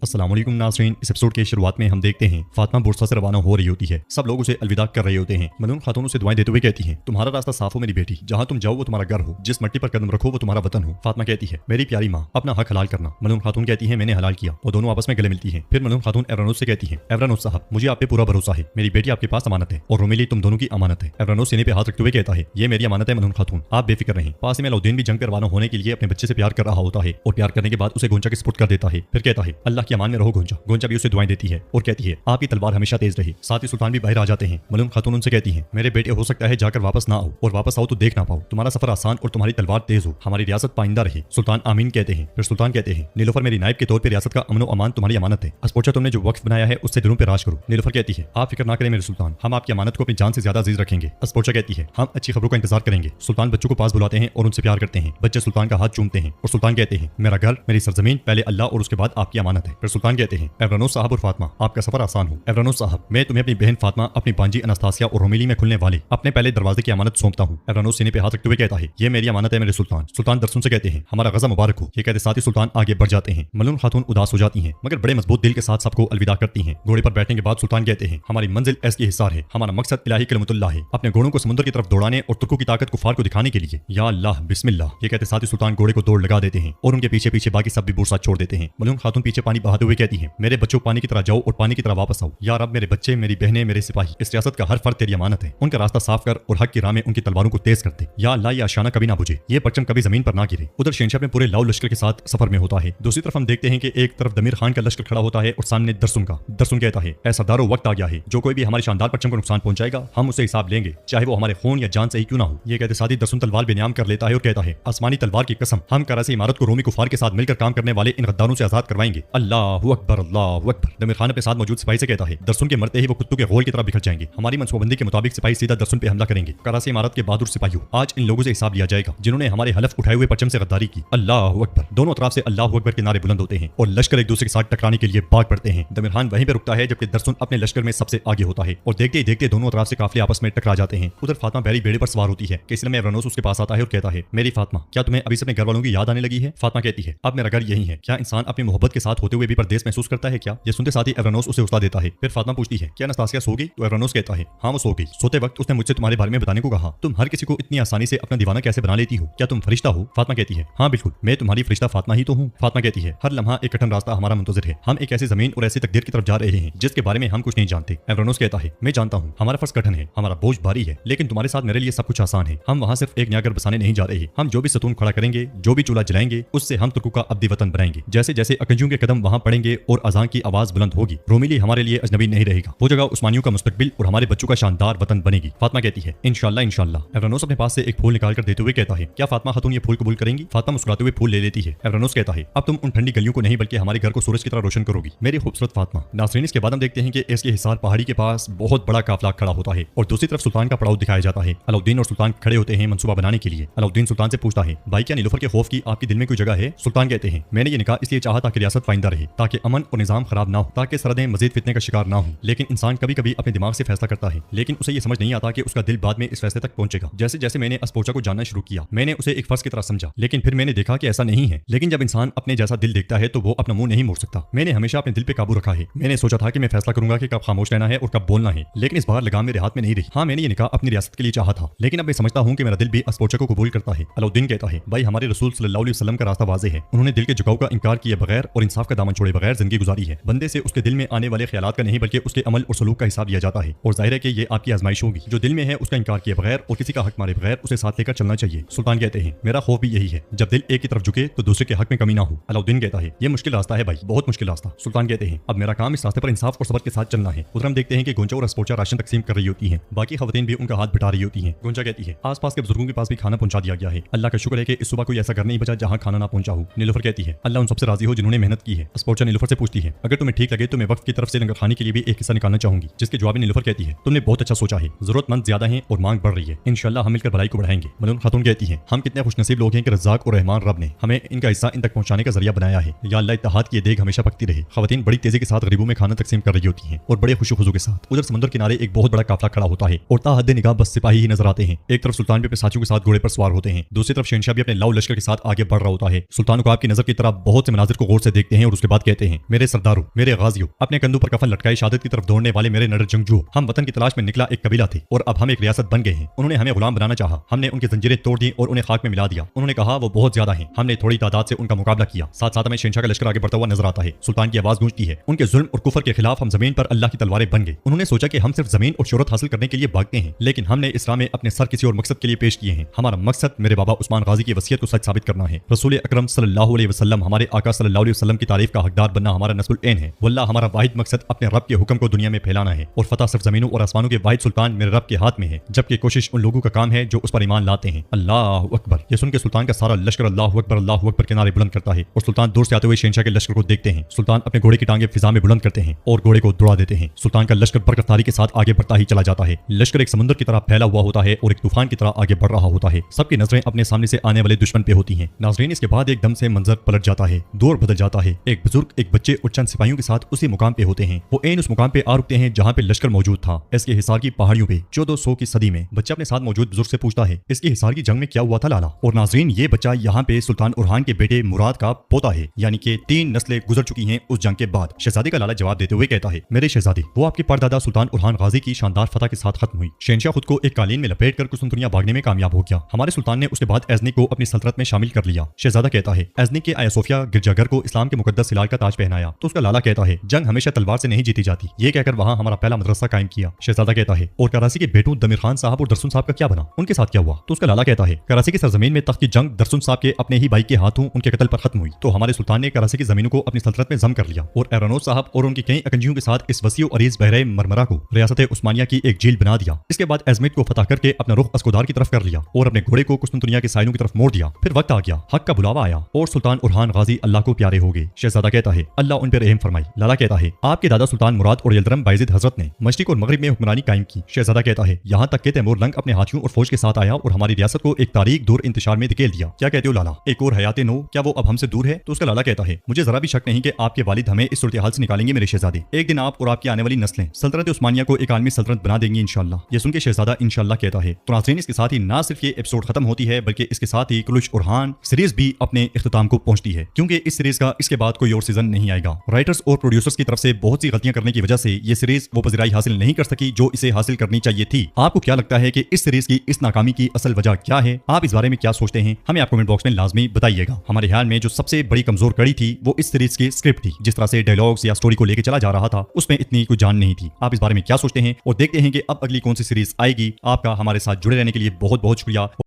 अस्सलाम वालेकुम नाज़रीन। इस एपिसोड की शुरुआत में हम देखते हैं फातिमा बुरसा से रवाना हो रही होती है। सब लोग उसे अलविदा कर रहे होते हैं। मलून खातून उसे दुआएं देते हुए कहती हैं, तुम्हारा रास्ता साफ हो मेरी बेटी, जहाँ तुम जाओ वो तुम्हारा घर हो, जिस मिट्टी पर कदम रखो वो तुम्हारा वतन हो। फातिमा कहती है, मेरी प्यारी माँ अपना हक हलाल करना। मलून खातून कहती है, मैंने हलाल किया। वो दोनों आपस में गले मिलती है। फिर मलून खातून एवरानोस से कहती है, एवरानोस साहब मुझे आप पे पूरा भरोसा है, मेरी बेटी आपके पास अमानत है और रोमेली तुम दोनों की अमानत है। एवरानोस सीने पे हाथ रखते हुए कहता है, ये मेरी अमानत है मलून खातून, आप बेफिक्र रहें। पास में अलाउद्दीन भी जंग पे रवाना होने के लिए अपने बच्चे से प्यार कर रहा होता है और प्यार करने के बाद उसे गोंचा के सुपुर्द कर देता है। फिर कहता है, अल्लाह की अमान में रहो गोंचा। गोंचा भी उसे दुआएं देती है और कहती है, आपकी तलवार हमेशा तेज रहे। साथ ही सुल्तान भी बाहर आ जाते हैं। मलून खातून उनसे कहती है, मेरे बेटे हो सकता है जाकर वापस ना आओ और वापस आओ तो देख ना पाओ, तुम्हारा सफर आसान और तुम्हारी तलवार तेज हो, हमारी रियासत पाइंदा रहे। सुल्तान आमीन कहते हैं। फिर सुल्तान कहते हैं, नीलोफर मेरी नायब के तौर पर रियासत का अमन व अमान तुम्हारी अमानत है। अस्पोचा तुमने जो वक्फ बनाया है उससे दिलों पर राज करो। नीलोफर कहती है, आप फिक्र ना करें मेरे सुल्तान, हम आपकी अमानत को अपनी जान से ज्यादा अजीज रखेंगे। अस्पोचा कहती है, हम अच्छी खबरों का इंतजार करेंगे। सुल्तान बच्चों को पास बुलाते हैं और उनसे प्यार करते हैं। बच्चे सुल्तान का हाथ चूमते हैं और सुल्तान कहते हैं, मेरा घर मेरी सरजमीन पहले अल्लाह और उसके बाद आपकी अमानत है। फिर सुल्तान कहते हैं, एवरानोस साहब और फातिमा आपका सफर आसान हो। एवरानोस साहब मैं तुम्हें अपनी बहन फातिमा, अपनी बांजी अनास्तासिया और रोमेली में खुलने वाले अपने पहले दरवाजे की अमानत सौंपता हूँ। एवरानोस सीने पे हाथ रखते हुए कहता है, ये मेरी अमानत है मेरे सुल्तान। सुल्तान दरसुन से कहते हैं, हमारा गज़ा मुबारक हो। ये कहते साथ ही सुल्तान आगे बढ़ जाते हैं। मलून खातून उदास हो जाती हैं मगर बड़े मजबूत दिल के साथ सबको अलविदा करती हैं। घोड़े पर बैठने के बाद सुल्तान कहते हैं, हमारी मंजिल ऐसी हिसार है, हमारा मकसद इलाही कलमतुल्लाह है, अपने घोड़ों को समुद्र की तरफ दौड़ाने और तुर्कों की ताकत कुफार को दिखाने के लिए। या अल्लाह बिस्मिल्लाह। ये कहते साथ ही सुल्तान घोड़े को दौड़ लगा देते हैं और उनके पीछे पीछे बाकी सब भी बुरसा छोड़ देते हैं। मलून खातून पीछे पानी बहाते हुए कहती है, मेरे बच्चों पानी की तरह जाओ और पानी की तरह वापस आओ। या रब मेरे बच्चे, मेरी बहनें, मेरे सिपाही, इस रियासत का हर फर्द तेरी अमानत है, उनका रास्ता साफ कर और हक की राह में उनकी तलवारों को तेज कर दे। या अल्लाह ये आशाना कभी ना बुझे, ये परचम कभी जमीन पर ना गिरे। उधर शहंशाह में पूरे लाओ लश्कर के साथ सफर में होता है। दूसरी तरफ हम देखते हैं कि एक तरफ दमीर खान का लश्कर खड़ा होता है और सामने दरसुन का। दरसुन कहता है, ऐ सरदारों वक्त आ गया है, जो कोई भी हमारे शानदार परचम को नुकसान पहुंचाएगा हम उसे हिसाब लेंगे, चाहे वो हमारे खून या जान से ही क्यों ना हो। ये कहते साथ ही दरसुन तलवार बेनियाम कर लेता है और कहता है, आसमानी तलवार की कसम, हम कराची इमारत को रोमी कुफार के साथ मिलकर काम करने वाले इन गद्दारों से आजाद करवाएंगे। अल्लाहु अकबर अल्लाहु अकबर। दमीर खान अपने साथ मौजूद सिपाही से कहता है, दरसुन के मरते ही वो कुत्तों के गोल की तरह बिखर जाएंगे। हमारी मनसूबाबंदी के मुताबिक सिपाही सीधा दरसुन पे हमला करेंगे। कराची इमारत के बहादुर सिपाहियों, आज इन लोगों से हिसाब लिया जाएगा जिन्होंने हमारे हलफ उठाए हुए परचम से गद्दारी की। अल्लाहु अकबर। दोनों तरफ से अल्लाहु अकबर के नारे बुलंद होते हैं और लश्कर एक दूसरे के साथ टकराने के लिए भाग पड़ते हैं। दमीर खान वहीं पे रुकता है जबकि दरसुन अपने लश्कर में सबसे आगे होता है और देखते ही देखते दोनों तरफ से काफिले आपस में टकरा जाते हैं। उधर फातिमा बैरी बेड़े पर सवार होती है कि इसलिए एवरानोस उसके पास आता है और कहता है, मेरी फातिमा क्या तुम्हें अभी से अपने घर वालों की याद आने लगी है? फातिमा कहती है, अब मेरा घर यही है। क्या इंसान अपनी मोहब्बत के साथ होते हुए भी परदेश महसूस करता है क्या? ये सुनते साथ ही एवरानोस उसे उस्ता देता है। फिर फातिमा पूछती है, क्या अनास्तासिया सो गई? तो एवरानोस कहता है, हाँ वो सो गई। सोते वक्त उसने मुझसे तुम्हारे बारे में बताने को कहा। तुम हर किसी को इतनी आसानी से अपना दीवाना कैसे बना लेती हो? क्या तुम फरिश्ता हो? फातिमा कहती है, हाँ बिल्कुल, मैं तुम्हारी फरिश्ता फातिमा ही तो हूँ। फातिमा कहती है, हर लम्हा एक कठिन रास्ता हमारा मुंतज़िर है, हम एक ऐसी जमीन और ऐसी तकदीर की तरफ जा रहे हैं जिसके बारे में हम कुछ नहीं जानते। एवरानोस कहता है, मैं जानता हूँ हमारा फर्ज कठिन है, हमारा बोझ भारी है, लेकिन तुम्हारे साथ मेरे लिए सब कुछ आसान है। हम वहाँ सिर्फ एक नया घर बसाने नहीं जा रहे। हम जो भी सतून खड़ा करेंगे, जो भी चूल्हा जलाएंगे, उससे हम तुर्कों का अब्दी वतन बनाएंगे। जैसे जैसे अकंजियों के कदम वहाँ पड़ेंगे और अजान की आवाज बुलंद होगी, रोमेली हमारे लिए अजनबी नहीं रहेगा। वो जगह उस्मानियों का मुस्तकबिल और हमारे बच्चों का शानदार वतन बनेगी। फातिमा कहती है, इंशाअल्लाह इंशाअल्लाह। एवरानोस अपने पास से एक फूल निकाल कर देते हुए कहता है, क्या फातिमा खातून ये फूल कबूल करेंगी? फातिमा मुस्कुराते हुए फूल ले लेती है। एवरानोस कहता है, अब तुम उन ठंडी गलियों को नहीं बल्कि हमारे घर को सूरज की तरह रोशन करोगी, मेरी खूबसूरत फातिमा। नाज़रीन, इसके बाद हम देखते हैं कि इसके हिसार पहाड़ी के पास बहुत बड़ा काफिला खड़ा होता है और दूसरी तरफ सुल्तान का पड़ाव दिखाया जाता है। अलाउद्दीन और सुल्तान खड़े होते हैं मंसूबा बनाने के लिए। अलाउद्दीन सुल्तान से पूछता है, भाई क्या नीलोफर के खौफ की आपके दिल में कोई जगह है? सुल्तान कहते हैं, मैंने ये निकाह इसलिए चाहा ताकि रियासत पाइंदा रहे, ताकि अमन और निजाम खराब ना हो, ताकि सरहदें मजीद फितने का शिकार ना हो। लेकिन इंसान कभी कभी अपने दिमाग से फैसला करता है, लेकिन उसे ये समझ नहीं आता कि उसका दिल बाद में इस फैसले तक पहुंचेगा। जैसे जैसे मैंने अस्पोचा को जानना शुरू किया, मैंने उसे एक फर्ज की तरह समझा, लेकिन फिर मैंने देखा कि ऐसा नहीं है। लेकिन जब इंसान अपने जैसा दिल देखता है तो वो अपना मुंह नहीं मोड़ सकता। मैंने हमेशा अपने दिल पे काबू रखा है। मैंने सोचा था कि मैं फैसला करूंगा कि कब खामोश रहना है और कब बोलना है, लेकिन इस बार लगाम मेरे हाथ में नहीं रही। हाँ, मैंने ये निकाह अपनी रियासत के लिए चाहा था, लेकिन अब मैं समझता हूँ कि मेरा दिल भी अस्पोचा को कबूल करता है। अलाउद्दीन कहता है, भाई हमारे रसूल सल्लल्लाहु अलैहि वसल्लम का रास्ता वाज़ेह है। उन्होंने दिल के झुकाव का इनकार किए बगैर और इंसाफ का दामन छोड़े बगैर जिंदगी गुजारी है। बंदे से उसके दिल में आने वाले ख्यालात का नहीं बल्कि उसके अमल और सलूक का हिसाब लिया जाता है और जाहिर है कि ये आपकी आजमाइश होगी। जो दिल में है उसका इनकार किए बगैर और किसी का हक मारे बगैर उसे साथ लेकर चलना चाहिए। सुल्तान कहते हैं, मेरा खौफ भी यही है, जब दिल एक की तरफ झुके तो दूसरे के हक में कमी ना हो। अलाउद्दीन कहता है, ये मुश्किल रास्ता है भाई, बहुत मुश्किल रास्ता। सुल्तान कहते हैं, अब मेरा काम इस रास्ते पर इंसाफ और सब्र के साथ चलना है। उधर हम देखते हैं कि गोंचा और अस्पोचा राशन तकसीम कर रही होती हैं, बाकी खवातीन भी उनका हाथ बिठा रही होती हैं। गोंचा कहती है, आसपास के बुजुर्गों के पास भी खाना पहुंचा दिया गया है, अल्लाह का शुक्र है कि इस सुबह कोई ऐसा घर नहीं बचा जहां खाना ना पहुंचा हो। नीलोफर कहती है, अल्लाह उन सबसे राजी हो जिन्होंने मेहनत की है। अस्पोचा नीलोफर से पूछती है, अगर तुम्हें ठीक लगे तो मैं वक्त की तरफ से लंगर खाने के लिए भी एक हिस्सा निकालना चाहूंगी, जिसके जवाब में नीलोफर कहती है, तुमने बहुत अच्छा सोचा है, जरूरतमंद ज्यादा है और मांग बढ़ रही है, इंशाअल्लाह हम मिलकर भलाई को बढ़ाएंगे। मलून खातून कहती है, हम कितने खुशनसीब लोग हैं कि रज़्ज़ाक और रहमान रब ने हमें इनका हिस्सा इन तक पहुंचाने का जरिया बनाया है। या अल्लाह इत्तेहाद की देग हमेशा पकती रहे। खवातीन बड़ी तेजी के साथ गरीबों में खाना तकसीम कर रही होती हैं और बड़े खुशू खुजू के साथ। उधर समुद्र किनारे एक बहुत बड़ा काफिला खड़ा होता है और ताहद निगाह बस सिपाही ही नजर आते हैं। एक तरफ सुल्तान भी अपने साथियों के साथ घोड़े पर सवार होते हैं, दूसरी तरफ शहंशाह भी अपने लाओ लश्कर के साथ आगे बढ़ रहा होता है। सुल्तान को आपकी नजर की तरफ बहुत से मनाजिर को गौर से देखते हैं और उसके बाद कहते हैं, मेरे सरदारों, मेरे गाजियों, अपने कंधों पर कफन लटकाए शहादत की तरफ दौड़ने वाले मेरे नर जंगजुओं, हम वतन की तलाश में निकला एक कबीला थे और अब हम एक रियासत बन गए हैं। उन्होंने हमें गुलाम बनाना चाहा, हमने उनकी जंजीरें तोड़ दी और उन्हें खाक में मिला दिया। उन्होंने कहा वो बहुत ज्यादा हैं, हमने थोड़ी तादाद से उनका मुकाबला किया। साथ साथ हमें शहंशाह का लश्कर आगे बढ़ता हुआ नजर आता है। सुल्तान की आवाज गूंजती है, उनके जुल्म और कुफर के खिलाफ हम जमीन पर अल्लाह की तलवारें बन गए। उन्होंने सोचा कि हम सिर्फ जमीन और शोहरत हासिल करने के लिए भागते हैं, लेकिन हमने इस राह में अपने सर किसी और मकसद के लिए पेश किए हैं। हमारा मकसद मेरे बाबा उस्मान गाजी की वसीयत को सच साबित करना है। रसूल अकरम सल्लल्लाहु अलैहि वसल्लम, हमारे आका सल्लल्लाहु अलैहि वसल्लम की तारीफ का हकदार बनना हमारा नस्ल एन है। वल्लाह हमारा वाहिद मकसद अपने रब के हुक्म को दुनिया में फैलाना है और फतह सिर्फ जमीनों और आसमानों के वाहिद सुल्तान मेरे रब के हाथ में है, जबकि कोशिश उन लोगों का काम है जो उस पर ईमान लाते हैं। अल्लाह अकबर। ये सुन के सुल्तान का सारा लश्कर अल्लाह अकबर के नारे बुलंद करता है और सुल्तान दूर से आते हुए शहंशाह के लश्कर को देखते हैं। सुल्तान अपने घोड़े की टांगे फिजा में बुलंद करते हैं और घोड़े को दौड़ा देते हैं। सुल्तान का लश्कर बरकतारी के साथ आगे बढ़ता ही चला जाता है। लश्कर एक समुद्र की तरह फैला हुआ होता है और एक तूफान की तरह आगे बढ़ रहा होता है। सबकी नजरें अपने सामने से आने वाले दुश्मन पे होती हैं। नाज़रीन, इसके बाद एकदम से मंजर पलट जाता है, दौर बदल जाता है। एक बुजुर्ग, एक बच्चे और चंद सिपाहियों के साथ उसी मुकाम पे होते हैं। वो एन उस मुकाम पे आ रुकते हैं जहाँ पे लश्कर मौजूद था। इसके हिसार की पहाड़ियों पे 1400 की सदी में। बच्चा अपने साथ मौजूद बुजुर्ग से पूछता है, इसके हिसार की जंग में क्या हुआ था लाला? और नाज़रीन, ये बच्चा यहाँ पे सुल्तान उरहान के बेटे मुराद का पोता है, यानी कि 3 नस्लें गुजर चुकी हैं उस जंग के बाद। शहजादे का लाला जवाब देते हुए कहता है, मेरे शहजादे, वो आपके परदादा सुल्तान उरहान गाजी की शानदार फतह के साथ खत्म हुई। शहंशाह खुद को एक कालीन में लपेट कर कुछ दुनिया भागने में कामयाब हो गया। हमारे सुल्तान ने उसके बाद एज़नी को अपनी सल्तनत में शामिल कर लिया। शहजादा कहता है, एज़नी के आया सोफिया गिरजाघर को इस्लाम के मुकद्दस हिलाल का ताज पहनाया। तो उसका लाला कहता है, जंग हमेशा तलवार से नहीं जीती जाती। ये कहकर वहाँ हमारा पहला मदरसा कायम किया। शहजादा कहता है, और कराची के बेटों दमीर खान साहब और दरसुन साहब का क्या बना? उनके साथ क्या हुआ? तो उसका लाला कहता है, कराची की सरजमीन में तख्त की जंग दरसुन साहब के अपने ही भाई के हाथों उनके कत्ल पर खत्म हुई। तो हमारे सुल्तान ने कराची की जमीनों को अपनी सल्तनत में जम कर लिया और एरानोस साहब और उनकी कई अकंजियों के साथ इस वसी और अरीज बहरे मरमरा को रियासत उस्मानिया की एक जेल बना दिया। इसके बाद अजमेर को फतह करके अपना रुख अस्कोदार की तरफ कर लिया और अपने घोड़े को कुस्तुनतुनिया के साइलों की तरफ मोड़ दिया। फिर वक्त आ गया, हक का बुलावा आया और सुल्तान उरहान गाजी अल्लाह को प्यारे हो गए। शहजादा कहता है, अल्लाह उन पर रहम फरमाए। लाला कहता है, आपके दादा सुल्तान मुराद और यलदरम बायज़िद हजरत ने मशरिक और मगरिब में हुक्मरानी कायम की। शहजादा कहता है, यहाँ तक के तैमूर लंग अपने हाथियों और फौज के साथ आया और हमारी रियासत को एक तारीख दूर इंतशार में धकेल दिया। क्या कहते हो लाला, एक और हयाते नो, क्या वो अब हमसे दूर है? तो उसका लाला कहता है, मुझे जरा भी शक नहीं कि आपके वालिद हमें इस सूरत हाल से निकालेंगे मेरे शहजादे। एक दिन आप और आपकी आने वाली नस्लें सल्तनत उस्मानिया को एक आलमी सल्तनत बना देंगी इंशाल्लाह। ये सुन के शहजादा इंशाल्लाह कहता है। तो नाज़रीन, इसके साथ ही ना सिर्फ ये एपिसोड खत्म होती है बल्कि इसके साथ ही कुलुश उरहान सीरीज भी अपने इख्तिताम को पहुंचती है, क्योंकि इस सीरीज का इसके बाद कोई और सीजन नहीं आएगा। राइटर्स और प्रोड्यूसर्स की तरफ से बहुत सी गलतियां करने की वजह से ये सीरीज वो पज़िराई हासिल नहीं कर सकी जो इसे हासिल करनी चाहिए थी। आपको क्या लगता है कि इस सीरीज की इस नाकामी की असल वजह क्या है? आप इस बारे में क्या सोचते हैं? हमें आप कमेंट बॉक्स में लाजमी बताइएगा। हमारे ख्याल में जो सबसे बड़ी कमजोर कड़ी थी वो इस सीरीज की स्क्रिप्ट थी। जिस तरह से डायलॉग्स या स्टोरी को लेकर चला जा रहा था उसमें इतनी कोई जान नहीं थी। आप इस बारे में क्या सोचते हैं और देखते हैं कि अब अगली कौन सी सीरीज आएगी। आपका हमारे साथ जुड़े रहने के लिए बहुत बहुत शुक्रिया।